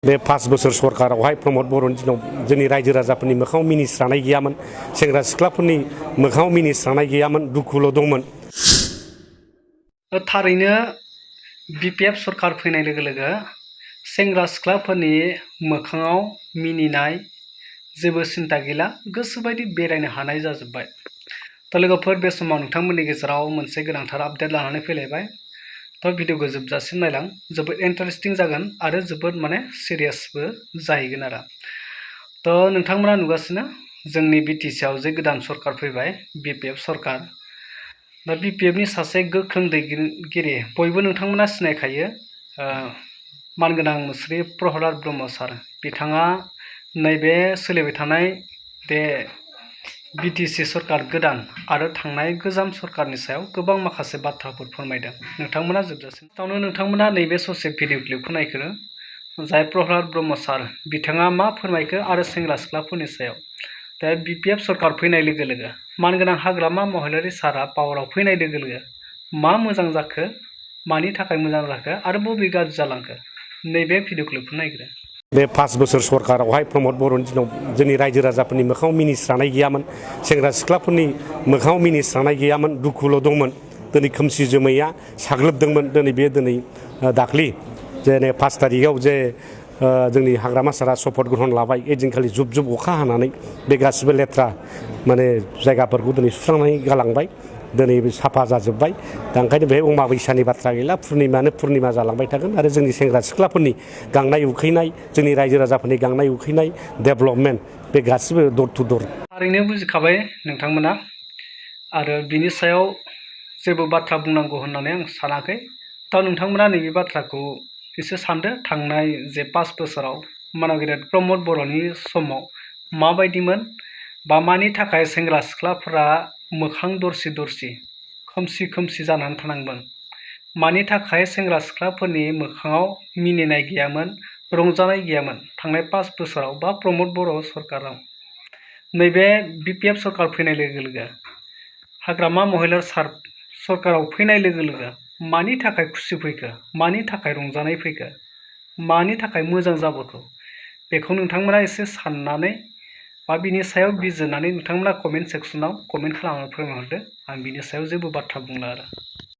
बे 5 बोसोर सरकारावहाय प्रमद बर'नि दिनाव जोंनि रायजो राजाफोरनि मोखाङाव मिनिस्रानाय गैयामोन, सेंग्रा सिख्लाफोरनि मोखाङाव मिनिस्रानाय गैयामोन, दुखुल' दंमोन। थारैनो बिपिएफ सरकार फैनाय लोगो लोगो सेंग्रा सिख्लाफोरनि मोखाङाव मिनिनाय जेबो सिन्ता गैला, गोसोबायदि बेरायनो हानाय जाजोब्बाय। लोगोफोर, बे समाव नोंथांमोननि गेजेराव मोनसे गोनांथार आपडेट लानानै फैलायबाय। भिडिअखौ जोबजासिम नायलां, जोबोद इन्टारेस्टिं जागोन आरो जोबोद सिरियासबो जाहैगोन आरो। नोंथांमोना नुगासिनो जोंनि बिटिसिआव जे गोदान सरकार फैबाय, बिपिएफ सरकार। बिपिएफनि सासे गोख्रों दैदेनगिरि बयबो नोंथांमोना सिनायखायो, मानगोनां मुस्रि प्रहलाद ब्रह्म सार। बिथाङा नैबे सोलिबाय थानाय बे बिटिसि सरकार गोदान आरो थांनाय गोजाम सरकारनि सायाव गोबां माखासे बाथ्राफोर फोरमायदों। नोंथांमोना जोबजासिम नोंथांमोना नैबे ससे भिडिअ क्लिपखौ नायखो, जाय प्रहलाद ब्रह्म सार बिथाङा मा फोरमायखो आरो सेंग्रा सिख्लाफोरनि सायाव। दा बिपिएफ सरकार फैनाय लोगो लोगो मानगोनां हाग्रामा महिलारि सारा पावाराव फैनाय लोगो लोगो मा मोजां जाखो, मानि थाखाय मोजां जाखो आरो बबे गाज्रि जालांखो, नैबे भिडिअ क्लिपखौ नायग्रो। बे 5 बोसोर सरकारावहाय प्रमद बर'नि दिनाव जोंनि रायजो राजाफोरनि मोखाङाव मिनिस्रानाय गैयामोन, सेंग्रा सिख्लाफोरनि मोखाङाव मिनिस्रानाय गैयामोन, दुखुल' दंमोन। दिनै खोमसि जोमैया साग्लोबदोंमोन। दिनै दाख्लि जे 5 तारिखआव जे जोंनि हाग्रामा सारा शपथ ग्रहण लाबाय, ओइदिनखालि जुब जुब अखा हानानै बे गासिबो लेथ्रा जायगाफोरखौ दिनै सुस्रांनानै गालांबाय। दिनै साफा जाजोब्बाय। दा ओंखायनो बेहाय अमाबैसानि बाथ्रा गैला, पुर्निमायानो पुर्निमा जालांबाय थागोन आरो जोंनि सेंग्रा सिख्लाफोरनि गांनाय उखैनाय, जोंनि रायजो राजाफोरनि गांनाय उखैनाय, डेभेलपमेन्ट बे गासिबो दर टु दर। थारैनो बुजिखाबाय नोंथांमोना, आरो बिनि सायाव जेबो बाथ्रा बुंनांगौ होननानै आं सानाखै। नोंथांमोना नैबे बाथ्राखौ एसे सानदो, थांनाय जे 5 बोसोराव मानगोनां प्रमद बर'नि समाव माबायदिमोन, बा मानि थाखाय सेंग्रा सिख्लाफोरा मोखां दरसि दरसि खोमसि खोमसि जानानै थानांगोन, मानि थाखाय सेंग्रा सिख्लाफोरनि मोखाङाव मिनिनाय गैयामोन, रंजानाय गैयामोन थांनाय 5 बोसोराव बा प्रमद बर' सरकाराव। नैबे बिपिएफ सरकार फैनाय लोगो लोगो, हाग्रामा महिलारि सार सरकाराव फैनाय लोगो लोगो मानि थाखाय खुसि फैखो, मानि थाखाय रंजानाय फैखो, मानि थाखाय मोजां जाबोखो, बेखौ नोंथांमोना एसे साननानै बा बिनि सायाव बिजिरनानै नोंथांमोना कमेन्ट सेक्सनाव कमेन्ट खालामनानै फोरमायहरदो। आं बिनि सायाव जेबो बाथ्रा बुंला आरो।